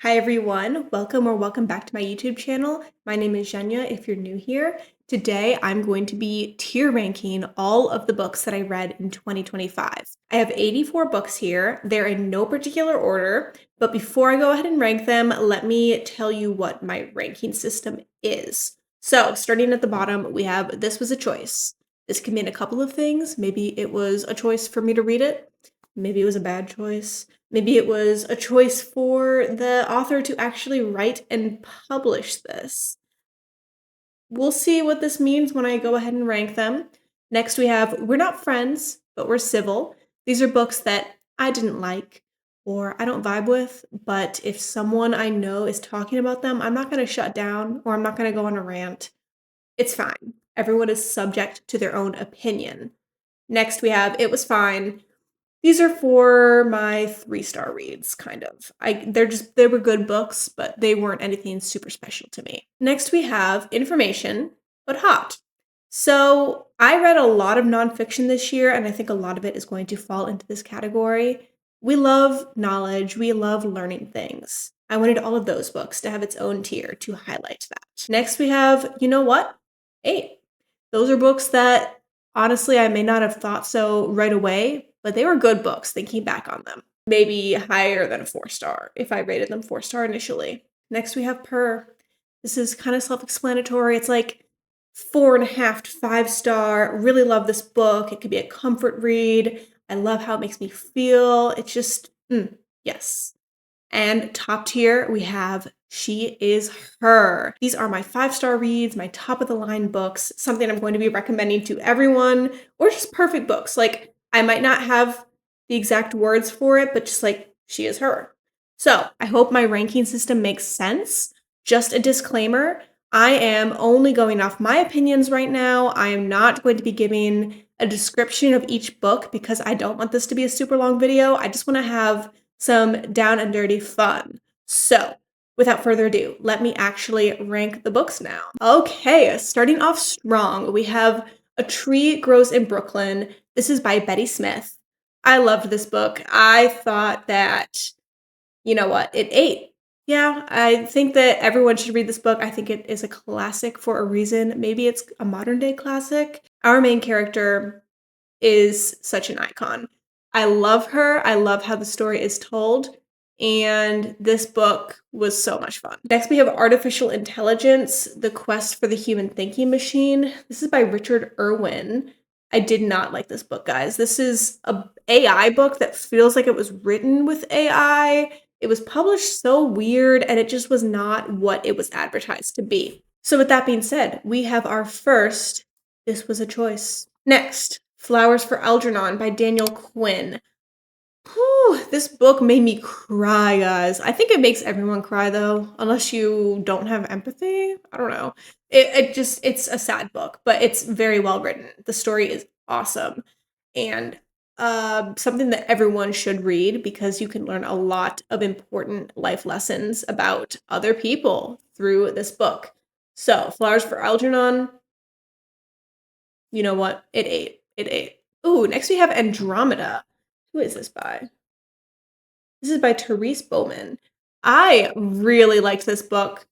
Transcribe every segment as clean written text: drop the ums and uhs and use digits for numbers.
Hi everyone, welcome back to my YouTube channel. My name is Zhenya if you're new here. Today I'm going to be tier ranking all of the books that I read in 2025. I have 84 books here. They're in no particular order, but before I go ahead and rank them, let me tell you what my ranking system is. So starting at the bottom, we have This Was a Choice. This can mean a couple of things. Maybe it was a choice for me to read it. Maybe it was a bad choice. Maybe it was a choice for the author to actually write and publish this. We'll see what this means when I go ahead and rank them. Next, we have We're Not Friends, but We're Civil. These are books that I didn't like or I don't vibe with, but if someone I know is talking about them, I'm not going to shut down or I'm not going to go on a rant. It's fine. Everyone is subject to their own opinion. Next, we have It Was Fine. These are for my 3-star reads, kind of. They were good books, but they weren't anything super special to me. Next, we have Information, but Hot. So I read a lot of nonfiction this year, and I think a lot of it is going to fall into this category. We love knowledge. We love learning things. I wanted all of those books to have its own tier to highlight that. Next, we have You Know What? 8. Those are books that, honestly, I may not have thought so right away, but they were good books thinking back on them. Maybe higher than a 4-star if I rated them 4-star initially. Next, we have Purr. This is kind of self-explanatory. It's like 4.5 to 5-star. Really love this book. It could be a comfort read. I love how it makes me feel. It's just, yes. And top tier, we have She Is Her. These are my 5-star reads, my top of the line books, something I'm going to be recommending to everyone, or just perfect books. Like, I might not have the exact words for it, but just like, She Is Her. So I hope my ranking system makes sense. Just a disclaimer, I am only going off my opinions right now. I am not going to be giving a description of each book because I don't want this to be a super long video. I just want to have some down and dirty fun. So, without further ado, let me actually rank the books now. Okay, starting off strong, we have A Tree Grows in Brooklyn. This is by Betty Smith. I loved this book. I thought that, you know what, it ate. Yeah, I think that everyone should read this book. I think it is a classic for a reason. Maybe it's a modern day classic. Our main character is such an icon. I love her. I love how the story is told. And this book was so much fun. Next, we have Artificial Intelligence, The Quest for the Human Thinking Machine. This is by Richard Irwin. I did not like this book, guys. This is a AI book that feels like it was written with AI. It was published so weird, and it just was not what it was advertised to be. So with that being said, we have our first This Was a Choice. Next, Flowers for Algernon by Daniel Quinn. Whew, this book made me cry, guys. I think it makes everyone cry, though, unless you don't have empathy. I don't know. It's a sad book, but it's very well written. The story is awesome. And something that everyone should read because you can learn a lot of important life lessons about other people through this book. So, Flowers for Algernon, you know what? It ate. It ate. Ooh, next we have Andromeda. Who is this by? This is by Therese Bowman. I really liked this book.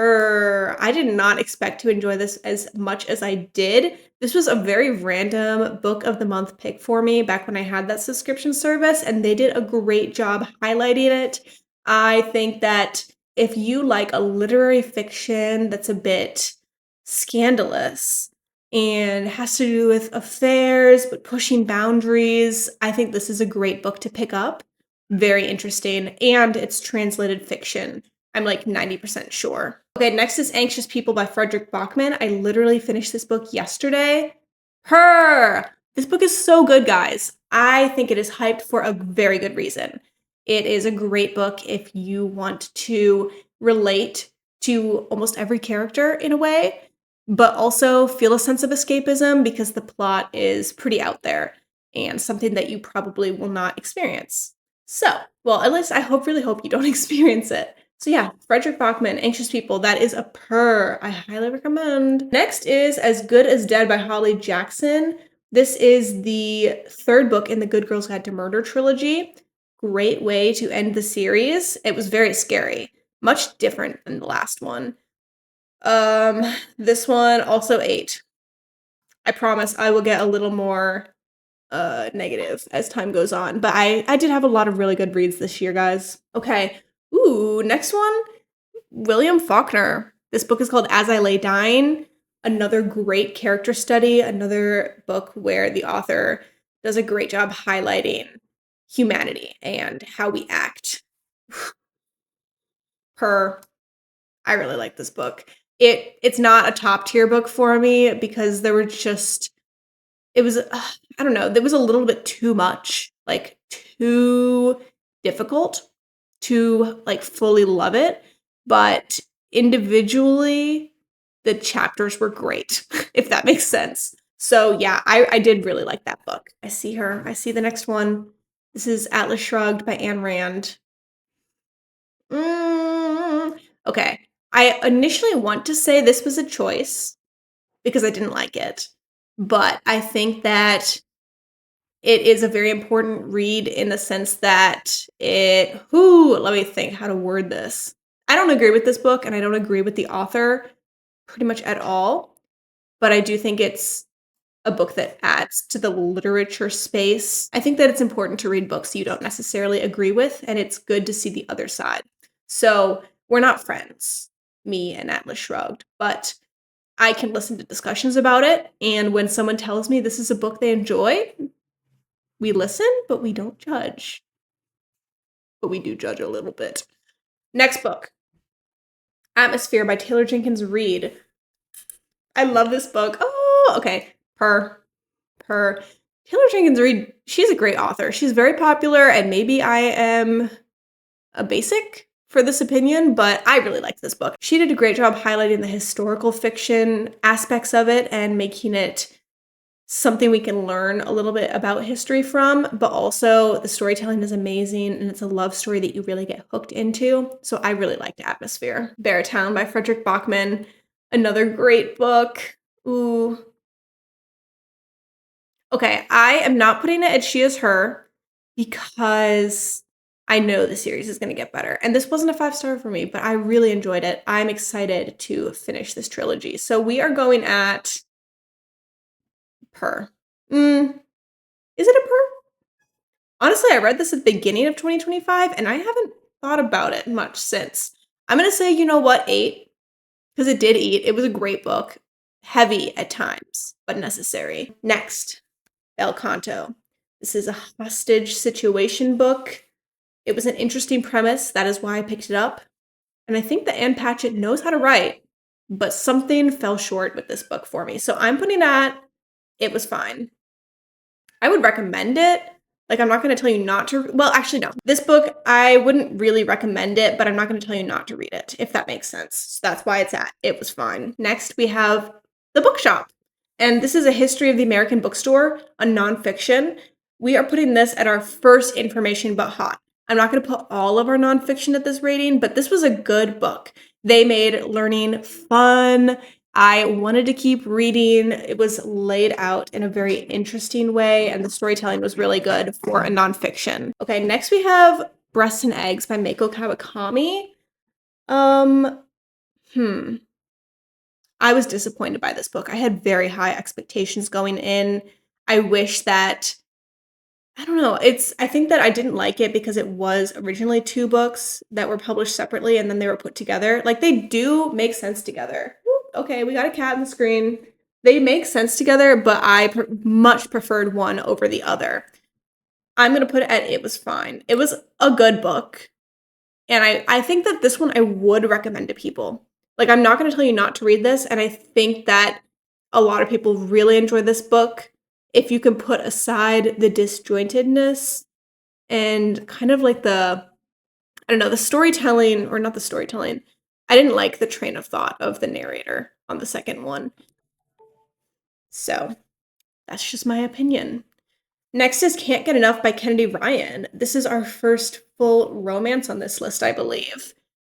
I did not expect to enjoy this as much as I did. This was a very random book of the month pick for me back when I had that subscription service, and they did a great job highlighting it. I think that if you like a literary fiction that's a bit scandalous and has to do with affairs but pushing boundaries, I think this is a great book to pick up. Very interesting, and it's translated fiction. I'm like 90% sure. Okay, next is Anxious People by Frederick Bachman. I literally finished this book yesterday. This book is so good, guys. I think it is hyped for a very good reason. It is a great book if you want to relate to almost every character in a way, but also feel a sense of escapism because the plot is pretty out there and something that you probably will not experience. So, well, at least really hope you don't experience it. So yeah, Frederick Bachman, Anxious People, that is a purr. I highly recommend. Next is As Good as Dead by Holly Jackson. This is the third book in the Good Girls Guide to Murder trilogy. great way to end the series. It was very scary, much different than the last one. This one also 8. I promise I will get a little more negative as time goes on, but I did have a lot of really good reads this year, guys. Okay. Ooh, next one, William Faulkner. This book is called As I Lay Dying. Another great character study, another book where the author does a great job highlighting humanity and how we act. I really like this book. It's not a top tier book for me because there were just it was I don't know, there was a little bit too much, like too difficult to like fully love it, but individually the chapters were great, if that makes sense. So yeah, I did really like that book. I see her. I see the next one. This is Atlas Shrugged by Ayn Rand. Okay. I initially want to say this was a choice because I didn't like it. But I think that it is a very important read in the sense that let me think how to word this. I don't agree with this book and I don't agree with the author pretty much at all, but I do think it's a book that adds to the literature space. I think that it's important to read books you don't necessarily agree with, and it's good to see the other side. So we're not friends, me and Atlas Shrugged, but I can listen to discussions about it, and when someone tells me this is a book they enjoy, we listen, but we don't judge. But we do judge a little bit. Next book, Atmosphere by Taylor Jenkins Reid. I love this book. Oh, okay. Taylor Jenkins Reid, she's a great author. She's very popular, and maybe I am a basic for this opinion, but I really liked this book. She did a great job highlighting the historical fiction aspects of it and making it something we can learn a little bit about history from, but also the storytelling is amazing and it's a love story that you really get hooked into. So I really liked Atmosphere. Beartown by Frederick Bachman, another great book. Ooh. Okay, I am not putting it at She Is Her because I know the series is going to get better. And this wasn't a 5-star for me, but I really enjoyed it. I'm excited to finish this trilogy. So we are going at Per. Is it a Per? Honestly, I read this at the beginning of 2025, and I haven't thought about it much since. I'm going to say, you know what, 8, because it did eat. It was a great book. Heavy at times, but necessary. Next, Bel Canto. This is a hostage situation book. It was an interesting premise. That is why I picked it up. And I think that Ann Patchett knows how to write, but something fell short with this book for me. So I'm putting that, it was fine. I would recommend it. Like, I'm not going to tell you not to. Well, actually, no. This book, I wouldn't really recommend it, but I'm not going to tell you not to read it, if that makes sense. So that's why it's at. It was fine. Next, we have The Bookshop. And this is a history of the American bookstore, a nonfiction. We are putting this at our first information but hot. I'm not going to put all of our nonfiction at this rating, but this was a good book. They made learning fun. I wanted to keep reading. It was laid out in a very interesting way, and the storytelling was really good for a nonfiction. Okay, next we have Breasts and Eggs by Mako Kawakami. I was disappointed by this book. I had very high expectations going in. I wish that I don't know. I think that I didn't like it because it was originally 2 books that were published separately and then they were put together. Like, they do make sense together. Okay, we got a cat on the screen. They make sense together, but I much preferred one over the other. I'm going to put it at it was fine. It was a good book. And I think that this one I would recommend to people. Like, I'm not going to tell you not to read this, and I think that a lot of people really enjoy this book. If you can put aside the disjointedness and kind of like the storytelling, or not the storytelling. I didn't like the train of thought of the narrator on the second one. So that's just my opinion. Next is Can't Get Enough by Kennedy Ryan. This is our first full romance on this list, I believe.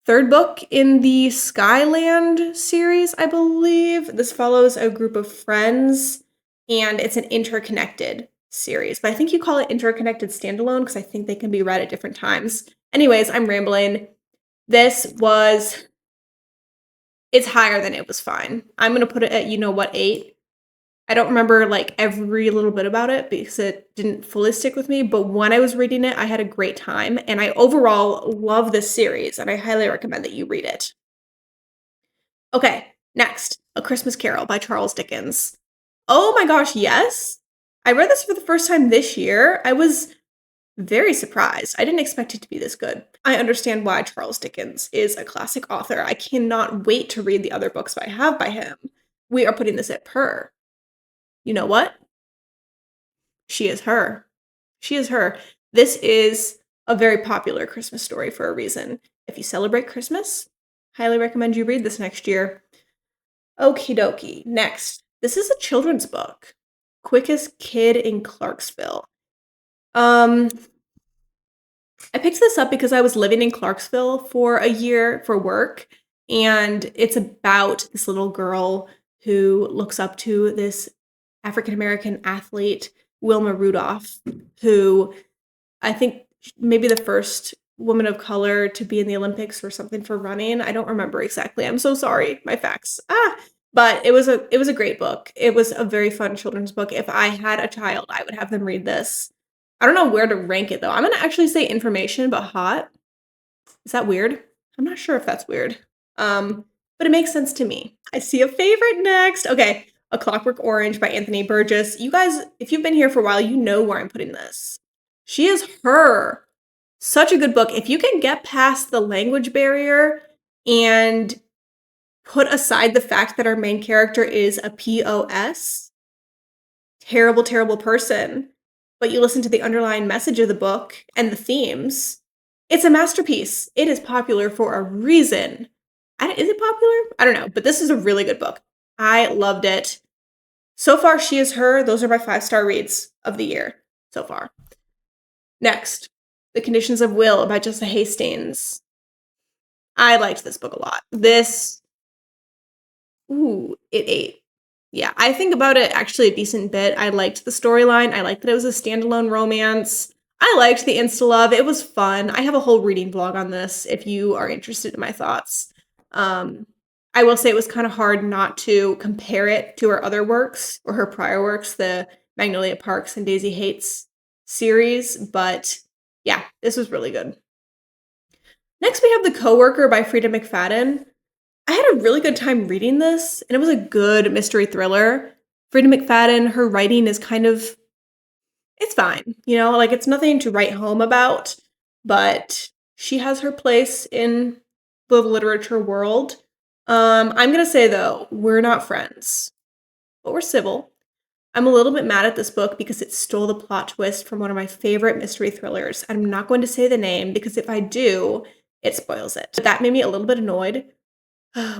3rd book in the Skyland series, I believe. This follows a group of friends, and it's an interconnected series, but I think you call it interconnected standalone because I think they can be read at different times. Anyways, I'm rambling. It's higher than It Was Fine. I'm gonna put it at, 8. I don't remember like every little bit about it because it didn't fully stick with me, but when I was reading it, I had a great time, and I overall love this series, and I highly recommend that you read it. Okay, next, A Christmas Carol by Charles Dickens. Oh my gosh, yes! I read this for the first time this year. I was very surprised. I didn't expect it to be this good. I understand why Charles Dickens is a classic author. I cannot wait to read the other books I have by him. We are putting this at per. You know what? She is her. She is her. This is a very popular Christmas story for a reason. If you celebrate Christmas, highly recommend you read this next year. Okie dokie. Next, this is a children's book. Quickest Kid in Clarksville. I picked this up because I was living in Clarksville for a year for work, and it's about this little girl who looks up to this African American athlete, Wilma Rudolph, who I think maybe the first woman of color to be in the Olympics or something for running. I don't remember exactly. I'm so sorry. My facts. But it was a great book. It was a very fun children's book. If I had a child, I would have them read this. I don't know where to rank it though. I'm gonna actually say information, but hot. Is that weird? I'm not sure if that's weird. But it makes sense to me. I see a favorite next. Okay, A Clockwork Orange by Anthony Burgess. You guys, if you've been here for a while, you know where I'm putting this. She is her. Such a good book. If you can get past the language barrier and put aside the fact that our main character is a POS, terrible, terrible person, but you listen to the underlying message of the book and the themes, it's a masterpiece. It is popular for a reason. Is it popular? I don't know, but this is a really good book. I loved it. So far, She Is Her. Those are my 5-star reads of the year so far. Next, The Conditions of Will by Jessa Hastings. I liked this book a lot. It ate. Yeah, I think about it actually a decent bit. I liked the storyline. I liked that it was a standalone romance. I liked the insta-love. It was fun. I have a whole reading vlog on this if you are interested in my thoughts. I will say it was kind of hard not to compare it to her other works or her prior works, the Magnolia Parks and Daisy Hates series, but yeah, this was really good. Next, we have The Coworker by Frida McFadden. I had a really good time reading this, and it was a good mystery thriller. Frida McFadden, her writing is it's fine, like it's nothing to write home about, but she has her place in the literature world. I'm gonna say though, we're not friends, but we're civil. I'm a little bit mad at this book because it stole the plot twist from one of my favorite mystery thrillers. I'm not going to say the name because if I do, it spoils it. But that made me a little bit annoyed.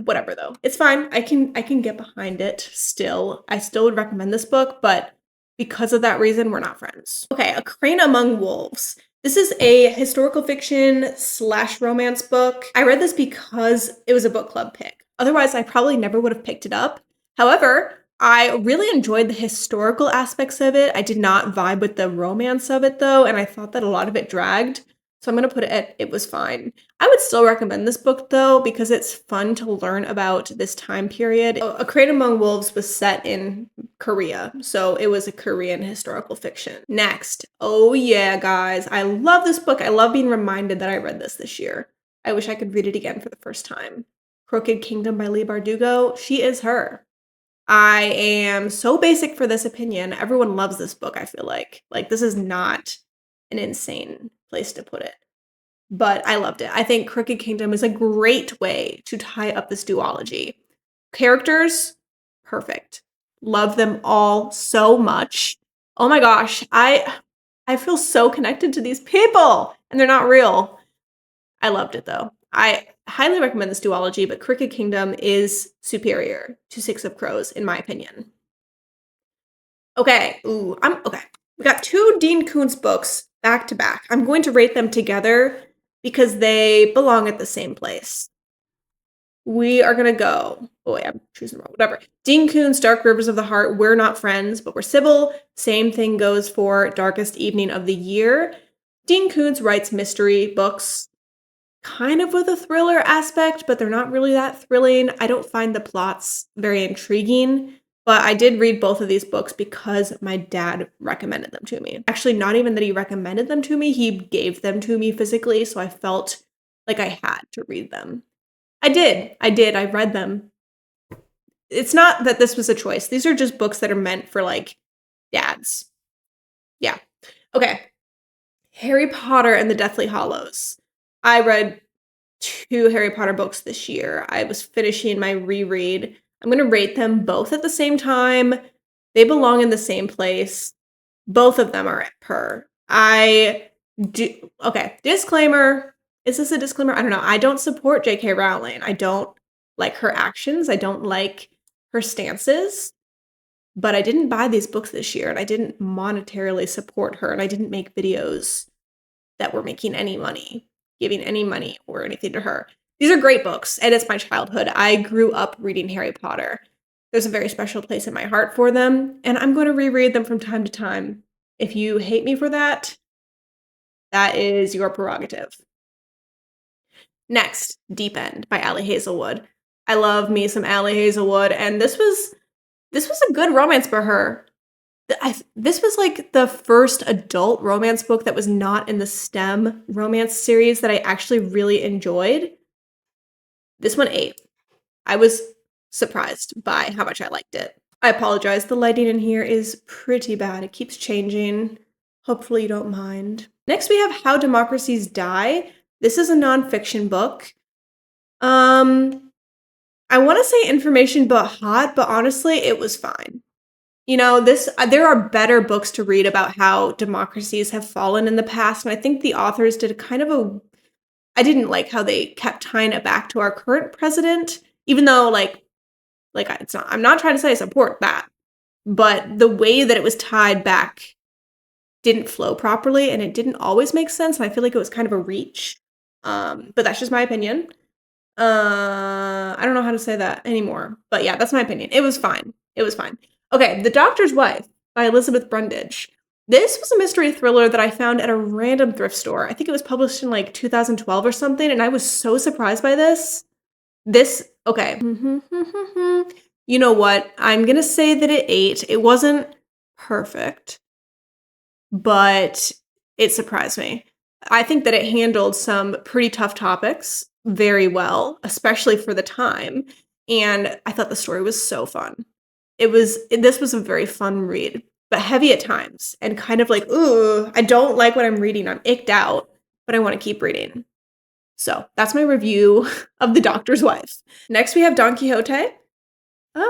Whatever though. It's fine. I can get behind it still. I still would recommend this book, but because of that reason, we're not friends. Okay, A Crane Among Wolves. This is a historical fiction / romance book. I read this because it was a book club pick. Otherwise, I probably never would have picked it up. However, I really enjoyed the historical aspects of it. I did not vibe with the romance of it though, and I thought that a lot of it dragged. So I'm going to put it at It Was Fine. I would still recommend this book though because it's fun to learn about this time period. A Crane Among Wolves was set in Korea, so it was a Korean historical fiction. Next, oh yeah guys, I love this book. I love being reminded that I read this year. I wish I could read it again for the first time. Crooked Kingdom by Leigh Bardugo. She is her. I am so basic for this opinion. Everyone loves this book, I feel like. Like, this is not an insane place to put it. But I loved it. I think Crooked Kingdom is a great way to tie up this duology. Characters, perfect. Love them all so much. Oh my gosh, I feel so connected to these people, and they're not real. I loved it though. I highly recommend this duology, but Crooked Kingdom is superior to Six of Crows, in my opinion. Okay, okay. We got 2 Dean Koontz books back to back. I'm going to rate them together because they belong at the same place. We are gonna go. Oh wait, I'm choosing wrong. Whatever. Dean Koontz, Dark Rivers of the Heart. We're not friends, but we're civil. Same thing goes for Darkest Evening of the Year. Dean Koontz writes mystery books, kind of with a thriller aspect, but they're not really that thrilling. I don't find the plots very intriguing, but I did read both of these books because my dad recommended them to me. Actually, not even that he recommended them to me, he gave them to me physically, so I felt like I had to read them. I did. I read them. It's not that this was a choice. These are just books that are meant for, like, dads. Yeah. Okay. Harry Potter and the Deathly Hallows. I read 2 Harry Potter books this year. I was finishing my reread. I'm gonna rate them both at the same time. They belong in the same place. Both of them are at per. Okay, disclaimer. Is this a disclaimer? I don't know. I don't support J.K. Rowling. I don't like her actions. I don't like her stances. But I didn't buy these books this year, and I didn't monetarily support her, and I didn't make videos that were making any money, giving any money or anything to her. These are great books, and it's my childhood. I grew up reading Harry Potter. There's a very special place in my heart for them, and I'm going to reread them from time to time. If you hate me for that, that is your prerogative. Next, Deep End by Allie Hazelwood. I love me some Allie Hazelwood, and this was a good romance for her. This was like the first adult romance book that was not in the STEM romance series that I actually really enjoyed. This one ate. I was surprised by how much I liked it. I apologize. The lighting in here is pretty bad. It keeps changing. Hopefully you don't mind. Next we have How Democracies Die. This is a nonfiction book. I want to say information but hot, but honestly, it was fine. You know, there are better books to read about how democracies have fallen in the past, and I think the authors did a kind of a I didn't like how they kept tying it back to our current president, even though it's not I'm not trying to say I support that, but the way that it was tied back didn't flow properly and it didn't always make sense, and I feel like it was kind of a reach. But that's just my opinion. I don't know how to say that anymore. But yeah, that's my opinion. It was fine. It was fine. Okay, The Doctor's Wife by Elizabeth Brundage. This was a mystery thriller that I found at a random thrift store. I think it was published in like 2012 or something, and I was so surprised by this. Okay. You know what? I'm gonna say that it ate. It wasn't perfect, but it surprised me. I think that it handled some pretty tough topics very well, especially for the time, and I thought the story was so fun. This was a very fun read, but heavy at times and kind of like, ooh, I don't like what I'm reading. I'm icked out, but I want to keep reading. So that's my review of The Doctor's Wife. Next we have Don Quixote. Uh,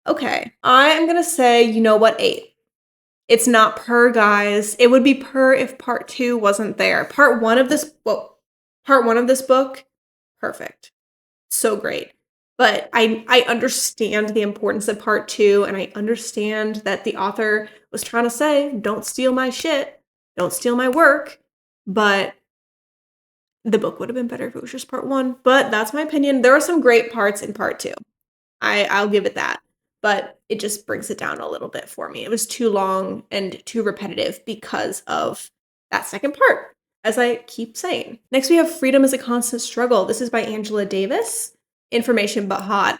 okay. I am gonna say, you know what, 8. It's not per, guys. It would be per if part 2 wasn't there. Part 1 of this book, perfect. So great. But I understand the importance of part 2, and I understand that the author was trying to say, don't steal my shit, don't steal my work, but the book would have been better if it was just part 1. But that's my opinion. There are some great parts in part 2. I'll give it that. But it just brings it down a little bit for me. It was too long and too repetitive because of that second part, as I keep saying. Next, we have Freedom is a Constant Struggle. This is by Angela Davis. Information but hot.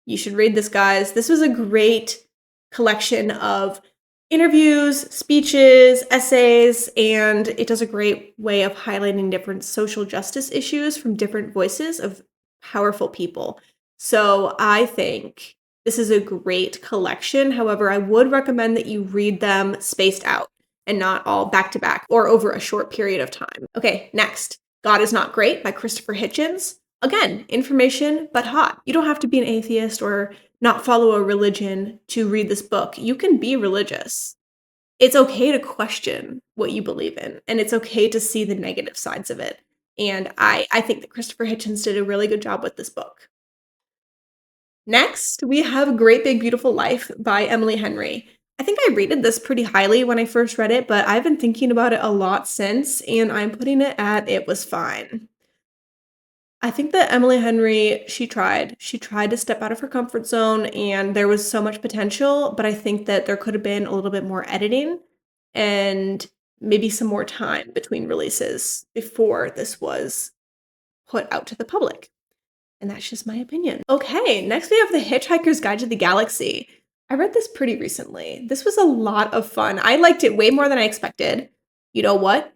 You should read this, guys. This was a great collection of interviews, speeches, essays, and it does a great way of highlighting different social justice issues from different voices of powerful people. So I think this is a great collection. However, I would recommend that you read them spaced out and not all back to back or over a short period of time. Okay, next, God is Not Great by Christopher Hitchens. Again, information but hot. You don't have to be an atheist or not follow a religion to read this book. You can be religious. It's okay to question what you believe in, and it's okay to see the negative sides of it. And I think that Christopher Hitchens did a really good job with this book. Next, we have Great Big Beautiful Life by Emily Henry. I think I rated this pretty highly when I first read it, but I've been thinking about it a lot since, and I'm putting it at it was fine. I think that Emily Henry, she tried. She tried to step out of her comfort zone, and there was so much potential, but I think that there could have been a little bit more editing and maybe some more time between releases before this was put out to the public. And that's just my opinion. Okay, next we have The Hitchhiker's Guide to the Galaxy. I read this pretty recently. This was a lot of fun. I liked it way more than I expected. You know what?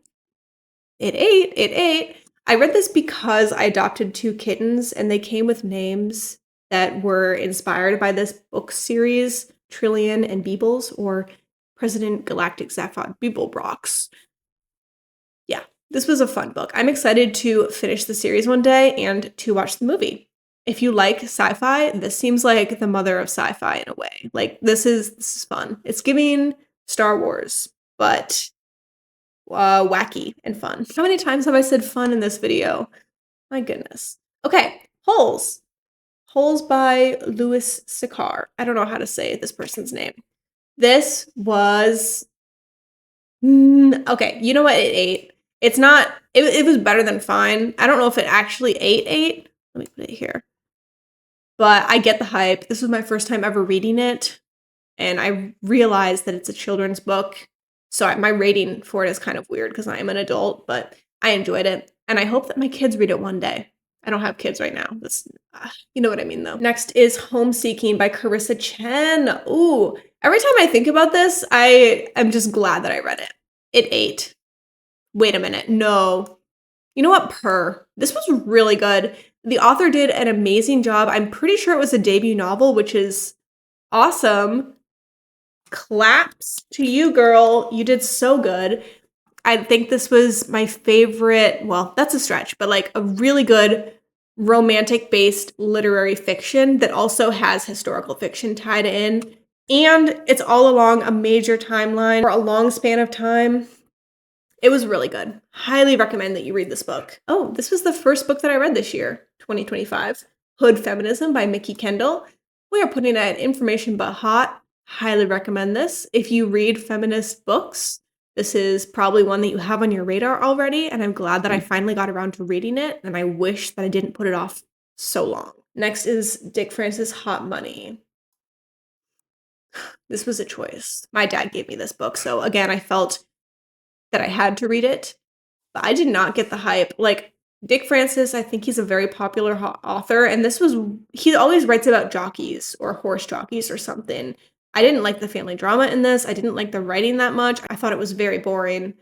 It ate. I read this because I adopted 2 kittens and they came with names that were inspired by this book series, Trillian and Beebles, or President Galactic Zaphod Beeblebrox. Yeah, this was a fun book. I'm excited to finish the series one day and to watch the movie. If you like sci-fi, this seems like the mother of sci-fi in a way. Like this is fun. It's giving Star Wars, but wacky and fun. How many times have I said fun in this video? My goodness. Okay, Holes. Holes by Louis Sikar. I don't know how to say this person's name. This was okay, you know what? It ate. It's not, it was better than fine. I don't know if it actually ate. Let me put it here. But I get the hype. This was my first time ever reading it, and I realized that it's a children's book. So my rating for it is kind of weird because I am an adult, but I enjoyed it. And I hope that my kids read it one day. I don't have kids right now. You know what I mean, though. Next is Homeseeking by Carissa Chen. Ooh, every time I think about this, I am just glad that I read it. It ate. Wait a minute. No. You know what? This was really good. The author did an amazing job. I'm pretty sure it was a debut novel, which is awesome. Claps to you, girl. You did so good. I think this was my favorite, well, that's a stretch, but like a really good romantic-based literary fiction that also has historical fiction tied in. And it's all along a major timeline for a long span of time. It was really good. Highly recommend that you read this book. Oh, this was the first book that I read this year, 2025. Hood Feminism by Mickey Kendall. We are putting it at information but hot. Highly recommend this. If you read feminist books, this is probably one that you have on your radar already, and I'm glad that I finally got around to reading it, and I wish that I didn't put it off so long. Next is Dick Francis' Hot Money. This was a choice. My dad gave me this book, so again, I felt that I had to read it, but I did not get the hype. Like, Dick Francis, I think he's a very popular author, and he always writes about jockeys or horse jockeys or something. I didn't like the family drama in this. I didn't like the writing that much. I thought it was very boring.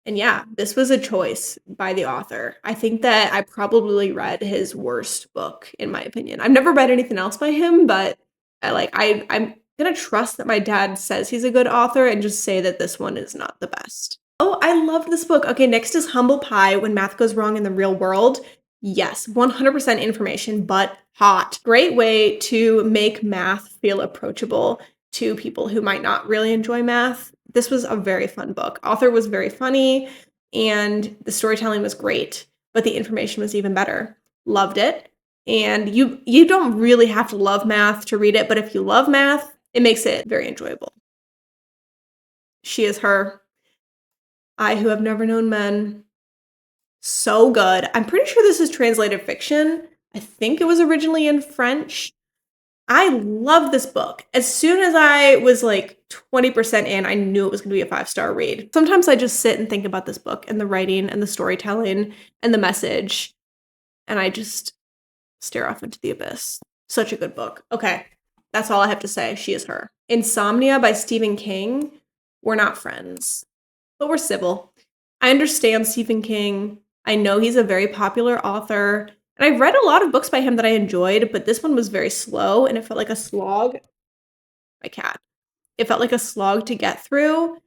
And yeah, this was a choice by the author. I think that I probably read his worst book, in my opinion. I've never read anything else by him, but I'm gonna trust that my dad says he's a good author and just say that this one is not the best. Oh, I love this book. Okay, next is Humble Pie, When Math Goes Wrong in the Real World. Yes, 100% information, but hot. Great way to make math feel approachable to people who might not really enjoy math. This was a very fun book. Author was very funny, and the storytelling was great, but the information was even better. Loved it. And you don't really have to love math to read it, but if you love math, it makes it very enjoyable. She Is Her. I Who Have Never Known Men. So good. I'm pretty sure this is translated fiction. I think it was originally in French. I love this book. As soon as I was like 20% in, I knew it was going to be a 5-star read. Sometimes I just sit and think about this book and the writing and the storytelling and the message, and I just stare off into the abyss. Such a good book. Okay, that's all I have to say. She Is Her. Insomnia by Stephen King. We're not friends, but we're civil. I understand Stephen King. I know he's a very popular author, and I've read a lot of books by him that I enjoyed, but this one was very slow, and it felt like a slog. My cat. It felt like a slog to get through,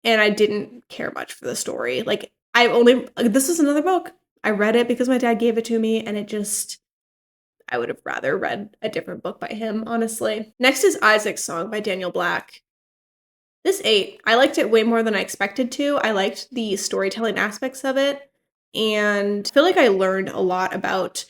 and I didn't care much for the story. Like, this is another book. I read it because my dad gave it to me, and I would have rather read a different book by him, honestly. Next is Isaac's Song by Daniel Black. This ate. I liked it way more than I expected to. I liked the storytelling aspects of it, and I feel like I learned a lot about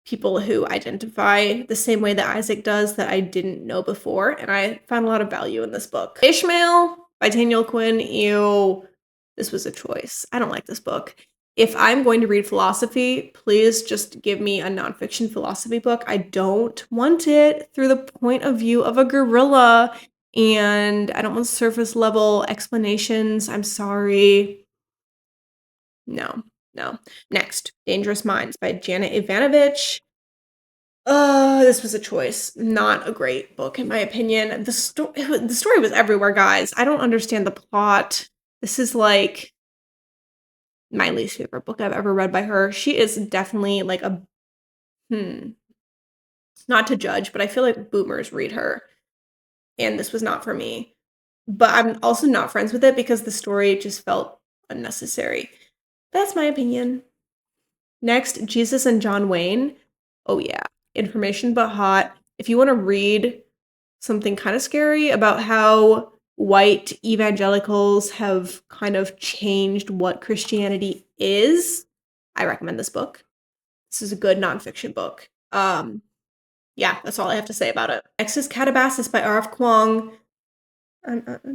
people who identify the same way that Isaac does that I didn't know before, and I found a lot of value in this book. Ishmael by Daniel Quinn. Ew. This was a choice. I don't like this book. If I'm going to read philosophy, please just give me a nonfiction philosophy book. I don't want it through the point of view of a gorilla, and I don't want surface level explanations. I'm sorry. No, no. Next, Dangerous Minds by Janet Ivanovich. This was a choice. Not a great book, in my opinion. The story was everywhere, guys. I don't understand the plot. This is like my least favorite book I've ever read by her. She is definitely like a not to judge, but I feel like boomers read her, and this was not for me. But I'm also not friends with it because the story just felt unnecessary. That's my opinion. Next, Jesus and John Wayne. Oh yeah, information but hot. If you want to read something kind of scary about how white evangelicals have kind of changed what Christianity is, I recommend this book. This is a good nonfiction book. Yeah, that's all I have to say about it. Next is Catabasis by R.F. Kuang.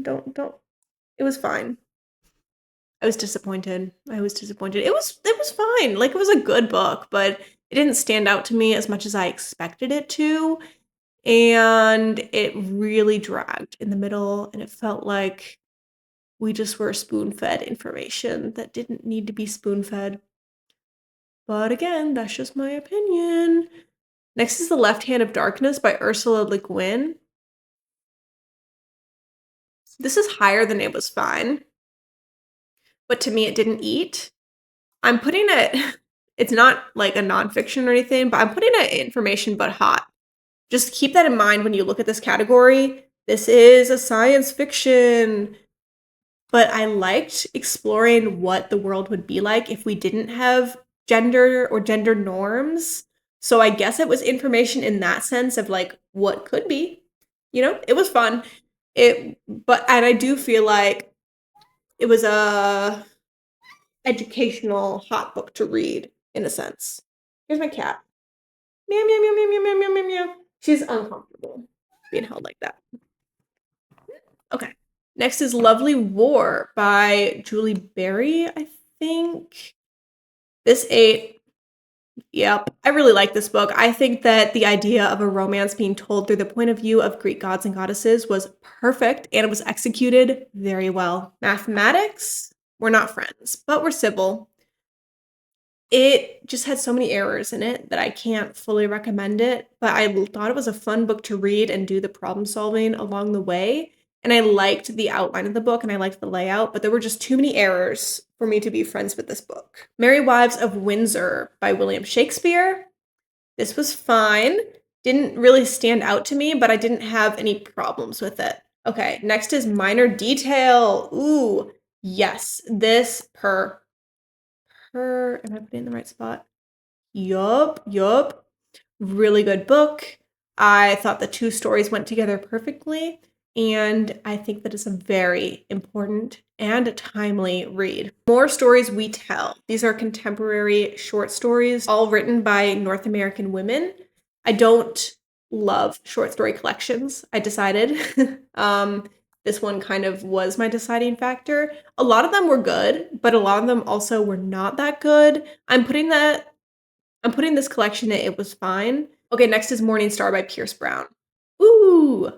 Don't. It was fine. I was disappointed. It was fine. Like, it was a good book, but it didn't stand out to me as much as I expected it to. And it really dragged in the middle, and it felt like we just were spoon-fed information that didn't need to be spoon-fed. But again, that's just my opinion. Next is The Left Hand of Darkness by Ursula Le Guin. This is higher than It Was Fine, but to me it didn't eat. I'm putting it, it's not like a nonfiction or anything, but I'm putting it information but hot. Just keep that in mind when you look at this category. This is a science fiction, but I liked exploring what the world would be like if we didn't have gender or gender norms. So I guess it was information in that sense of like what could be. You know, it was fun. And I do feel like it was a educational hot book to read in a sense. Here's my cat. Meow meow meow meow meow meow meow meow meow. She's uncomfortable being held like that. Okay. Next is Lovely War by Julie Berry, I think. This ate. Yep. I really like this book. I think that the idea of a romance being told through the point of view of Greek gods and goddesses was perfect, and it was executed very well. Mathematics? We're not friends, but we're civil. It just had so many errors in it that I can't fully recommend it, but I thought it was a fun book to read and do the problem solving along the way. And I liked the outline of the book and I liked the layout, but there were just too many errors for me to be friends with this book. Merry Wives of Windsor by William Shakespeare. This was fine. Didn't really stand out to me, but I didn't have any problems with it. Okay, next is Minor Detail. Ooh, yes, this am I putting it in the right spot? Yup. Really good book. I thought the two stories went together perfectly, and I think that it's a very important and timely read. More Stories We Tell. These are contemporary short stories, all written by North American women. I don't love short story collections, I decided. This one kind of was my deciding factor. A lot of them were good, but a lot of them also were not that good. I'm putting this collection in It Was Fine. Okay, next is Morning Star by Pierce Brown. Ooh,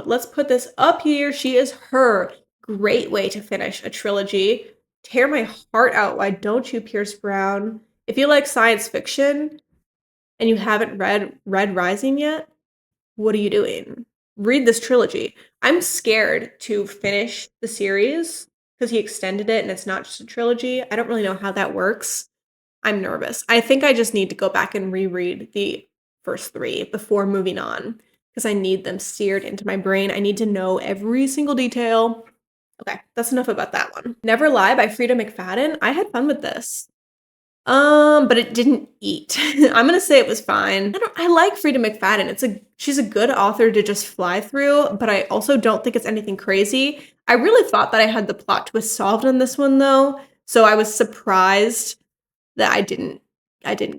let's put this up here. She is her. Great way to finish a trilogy. Tear my heart out. Why don't you, Pierce Brown? If you like science fiction and you haven't read Red Rising yet, what are you doing? Read this trilogy. I'm scared to finish the series because he extended it and it's not just a trilogy. I don't really know how that works. I'm nervous. I think I just need to go back and reread the first three before moving on because I need them seared into my brain. I need to know every single detail. Okay, that's enough about that one. Never Lie by Frida McFadden. I had fun with this. But it didn't eat. I'm gonna say it was fine. I like Frida McFadden. She's a good author to just fly through, but I also don't think it's anything crazy. I really thought that I had the plot twist solved on this one though, so I was surprised that I didn't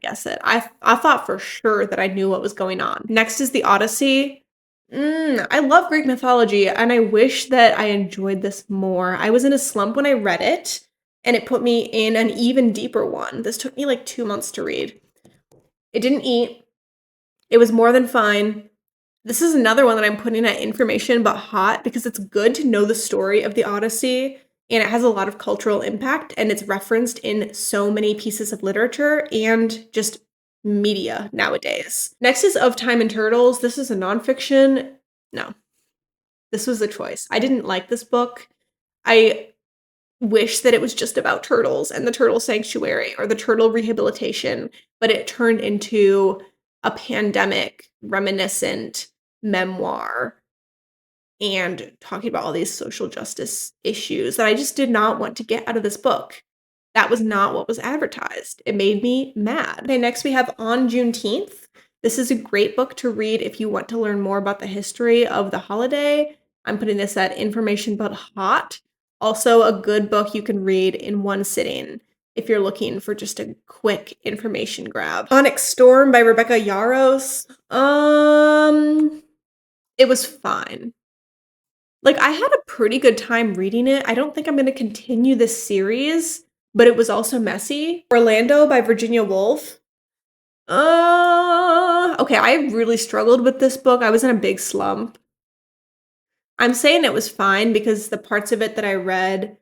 guess it. I thought for sure that I knew what was going on. Next is The Odyssey. I love Greek mythology, and I wish that I enjoyed this more. I was in a slump when I read it, and it put me in an even deeper one. This took me like 2 months to read. It didn't eat. It was more than fine. This is another one that I'm putting at information but hot because it's good to know the story of the Odyssey, and it has a lot of cultural impact, and it's referenced in so many pieces of literature and just media nowadays. Next is Of Time and Turtles. This is a nonfiction. No, this was a choice. I didn't like this book. I wish that it was just about turtles and the turtle sanctuary or the turtle rehabilitation, but it turned into a pandemic reminiscent memoir and talking about all these social justice issues that I just did not want to get out of this book. That was not what was advertised. It made me mad. Okay, next we have On Juneteenth. This is a great book to read if you want to learn more about the history of the holiday. I'm putting this at information but hot. Also a good book you can read in one sitting if you're looking for just a quick information grab. Onyx Storm by Rebecca Yarros. It was fine. Like, I had a pretty good time reading it. I don't think I'm gonna continue this series, but it was also messy. Orlando by Virginia Woolf. Okay, I really struggled with this book. I was in a big slump. I'm saying it was fine because the parts of it that I read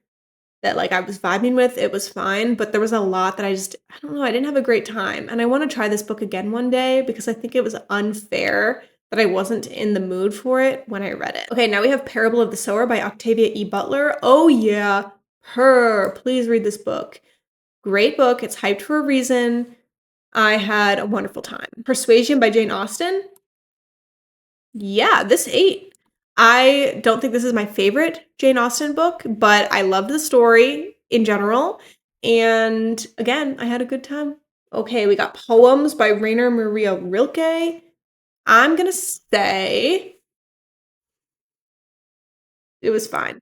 that, like, I was vibing with, it was fine, but there was a lot that I don't know, I didn't have a great time, and I wanna try this book again one day because I think it was unfair that I wasn't in the mood for it when I read it. Okay, now we have Parable of the Sower by Octavia E. Butler. Oh yeah, please read this book. Great book, it's hyped for a reason. I had a wonderful time. Persuasion by Jane Austen. Yeah, this ate. I don't think this is my favorite Jane Austen book, but I love the story in general. And again, I had a good time. Okay, we got Poems by Rainer Maria Rilke. I'm gonna say it was fine.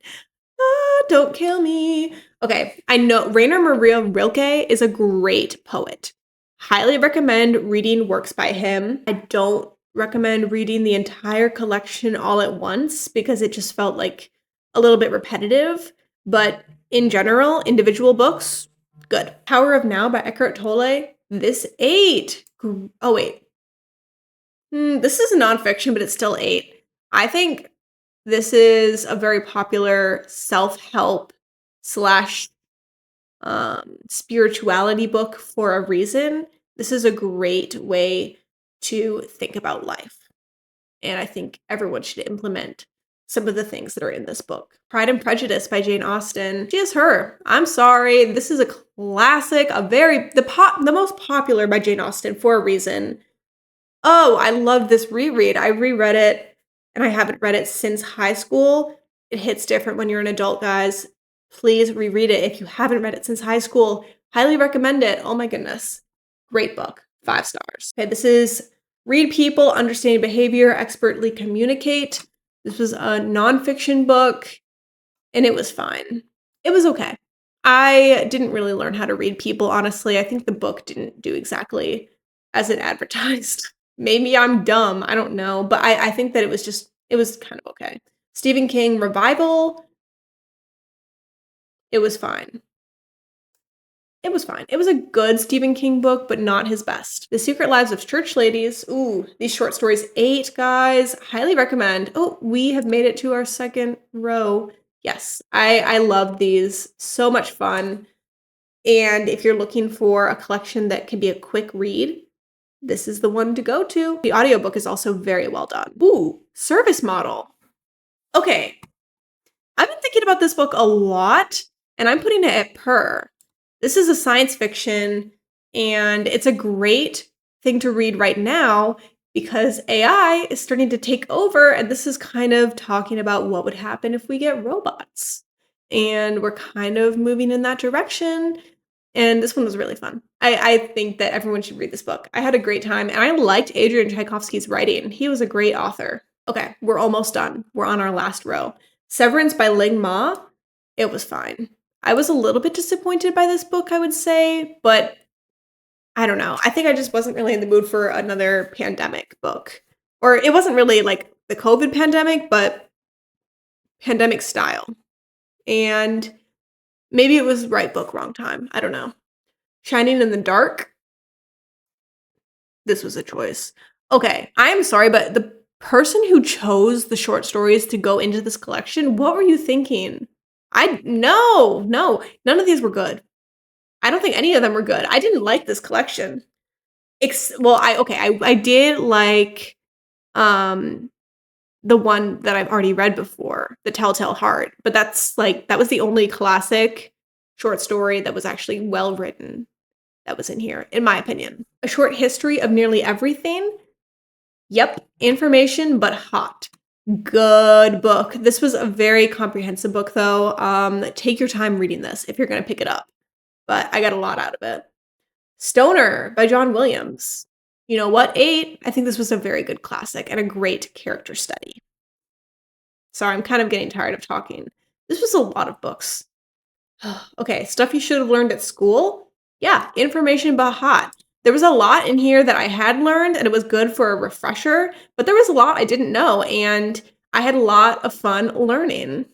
Don't kill me. Okay, I know Rainer Maria Rilke is a great poet. Highly recommend reading works by him. I don't recommend reading the entire collection all at once because it just felt like a little bit repetitive, but in general, individual books, good. Power of Now by Eckhart Tolle. This ate. Oh wait. This is nonfiction, but it's still 8. I think this is a very popular self-help slash spirituality book for a reason. This is a great way to think about life. And I think everyone should implement some of the things that are in this book. Pride and Prejudice by Jane Austen. She is her. I'm sorry. This is a classic, the most popular by Jane Austen for a reason. Oh, I love this reread. I reread it, and I haven't read it since high school. It hits different when you're an adult, guys. Please reread it if you haven't read it since high school. Highly recommend it. Oh my goodness. Great book. 5 stars. Okay, this is Read People, Understand Behavior, Expertly Communicate. This was a nonfiction book, and it was fine. It was okay. I didn't really learn how to read people, honestly. I think the book didn't do exactly as it advertised. Maybe I'm dumb, I don't know, but I think that it was kind of okay. Stephen King Revival, it was fine. It was fine. It was a good Stephen King book, but not his best. The Secret Lives of Church Ladies. Ooh, these short stories 8, guys. Highly recommend. Oh, we have made it to our second row. Yes, I love these. So much fun. And if you're looking for a collection that can be a quick read, this is the one to go to. The audiobook is also very well done. Ooh, Service Model. Okay, I've been thinking about this book a lot, and I'm putting it at per. This is a science fiction, and it's a great thing to read right now because AI is starting to take over, and this is kind of talking about what would happen if we get robots. And we're kind of moving in that direction. And this one was really fun. I think that everyone should read this book. I had a great time, and I liked Adrian Tchaikovsky's writing. He was a great author. Okay, we're almost done. We're on our last row. Severance by Ling Ma. It was fine. I was a little bit disappointed by this book, I would say, but I don't know. I think I just wasn't really in the mood for another pandemic book. Or it wasn't really like the COVID pandemic, but pandemic style. And Maybe it was right book, wrong time. I don't know. Shining in the Dark. This was a choice. Okay, I'm sorry, but the person who chose the short stories to go into this collection, what were you thinking? No, none of these were good. I don't think any of them were good. I didn't like this collection. Well, I did like um the one that I've already read before, The Telltale Heart, but that's like that was the only classic short story that was actually well written that was in here, in my opinion. A Short History of Nearly Everything. Yep, information but hot. Good book. This was a very comprehensive book though. Take your time reading this if you're going to pick it up. But I got a lot out of it. Stoner by John Williams. You know what? 8. I think this was a very good classic and a great character study. Sorry, I'm kind of getting tired of talking. This was a lot of books. Okay, stuff you should have learned at school. Yeah, information but hot. There was a lot in here that I had learned and it was good for a refresher, but there was a lot I didn't know and I had a lot of fun learning.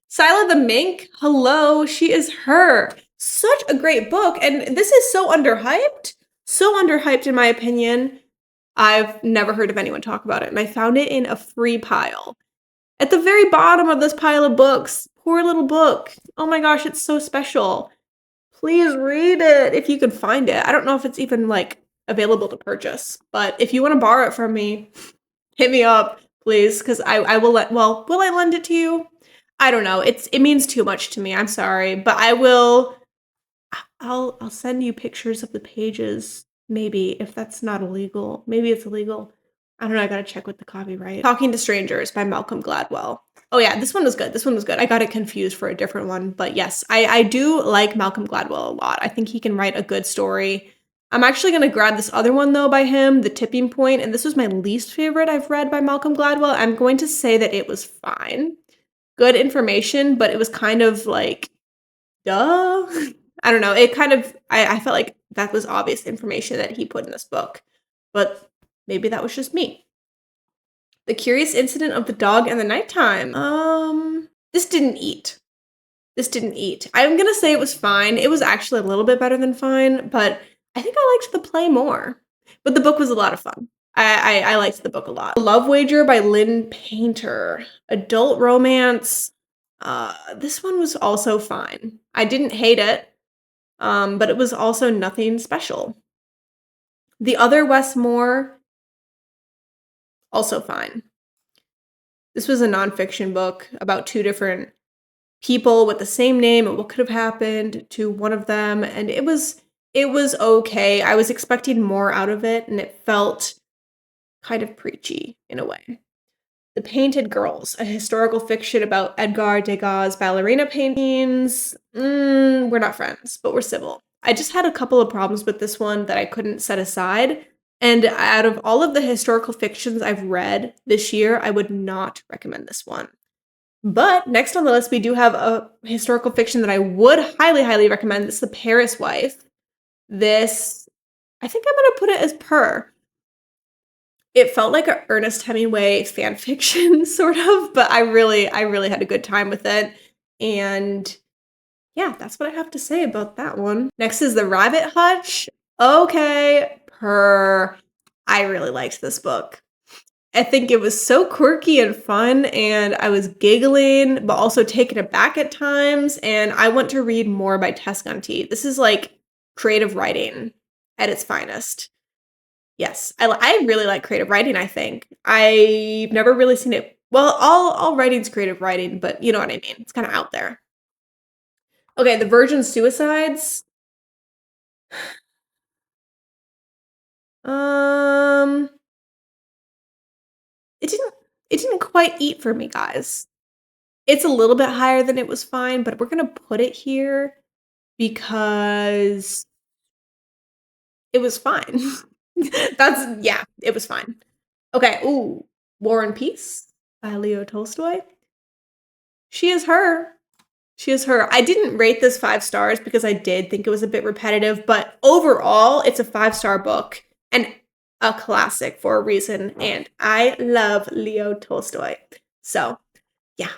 Sila the Mink, hello, she is her. Such a great book, and this is so underhyped. So underhyped in my opinion. I've never heard of anyone talk about it, and I found it in a free pile. At the very bottom of this pile of books. Poor little book. Oh my gosh, it's so special. Please read it if you can find it. I don't know if it's even like available to purchase, but if you want to borrow it from me, hit me up, please, because I will will I lend it to you? I don't know. It means too much to me. I'm sorry, but I'll send you pictures of the pages, maybe, if that's not illegal. Maybe it's illegal. I don't know, I gotta check with the copyright. Talking to Strangers by Malcolm Gladwell. Oh yeah, this one was good. This one was good. I got it confused for a different one, but yes, I do like Malcolm Gladwell a lot. I think he can write a good story. I'm actually gonna grab this other one though by him, The Tipping Point, and this was my least favorite I've read by Malcolm Gladwell. I'm going to say that it was fine. Good information, but it was kind of like, duh. I don't know. It kind of, I felt like that was obvious information that he put in this book, but maybe that was just me. The Curious Incident of the Dog and the Nighttime. This didn't eat. This didn't eat. I'm gonna say it was fine. It was actually a little bit better than fine, but I think I liked the play more. But the book was a lot of fun. I liked the book a lot. Love Wager by Lynn Painter. Adult romance. This one was also fine. I didn't hate it. But it was also nothing special. The Other Wes Moore, also fine. This was a nonfiction book about 2 different people with the same name and what could have happened to one of them, and it was okay. I was expecting more out of it, and it felt kind of preachy in a way. The Painted Girls, a historical fiction about Edgar Degas' ballerina paintings. We're not friends, but we're civil. I just had a couple of problems with this one that I couldn't set aside. And out of all of the historical fictions I've read this year, I would not recommend this one. But next on the list, we do have a historical fiction that I would highly, highly recommend. This is The Paris Wife. This, I think I'm going to put it as per. It felt like an Ernest Hemingway fan fiction, sort of, but I really had a good time with it. And yeah, that's what I have to say about that one. Next is The Rabbit Hutch. Okay, I really liked this book. I think it was so quirky and fun, and I was giggling, but also taken aback at times, and I want to read more by Tess Gunty. This is like creative writing at its finest. Yes, I really like creative writing, I think. I've never really seen it. Well, all writing's creative writing, but you know what I mean. It's kind of out there. Okay, The Virgin Suicides. It didn't quite eat for me, guys. It's a little bit higher than it was fine, but we're gonna put it here because it was fine. Yeah, it was fine. Okay, ooh, War and Peace by Leo Tolstoy. She is her. She is her. I didn't rate this 5 stars because I did think it was a bit repetitive, but overall, it's a 5-star book and a classic for a reason, and I love Leo Tolstoy. So, yeah.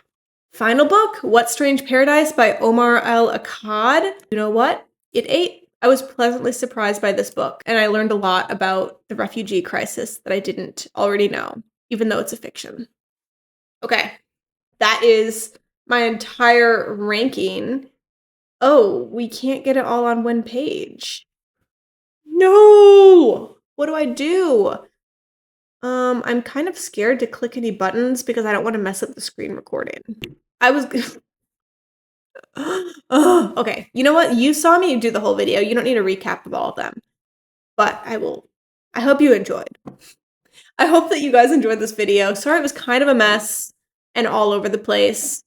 Final book, What Strange Paradise by Omar El-Akkad. You know what? It ate. I was pleasantly surprised by this book, and I learned a lot about the refugee crisis that I didn't already know, even though it's a fiction. Okay, that is my entire ranking. Oh, we can't get it all on one page. No! What do I do? I'm kind of scared to click any buttons because I don't want to mess up the screen recording. I was Ugh, okay, you know what? You saw me do the whole video. You don't need a recap of all of them. But I will. I hope you enjoyed. I hope that you guys enjoyed this video. Sorry it was kind of a mess and all over the place.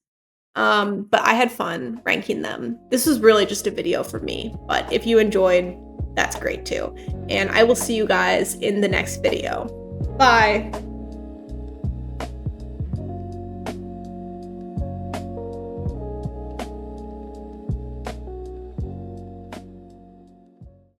But I had fun ranking them. This was really just a video for me, but if you enjoyed, that's great too. And I will see you guys in the next video. Bye.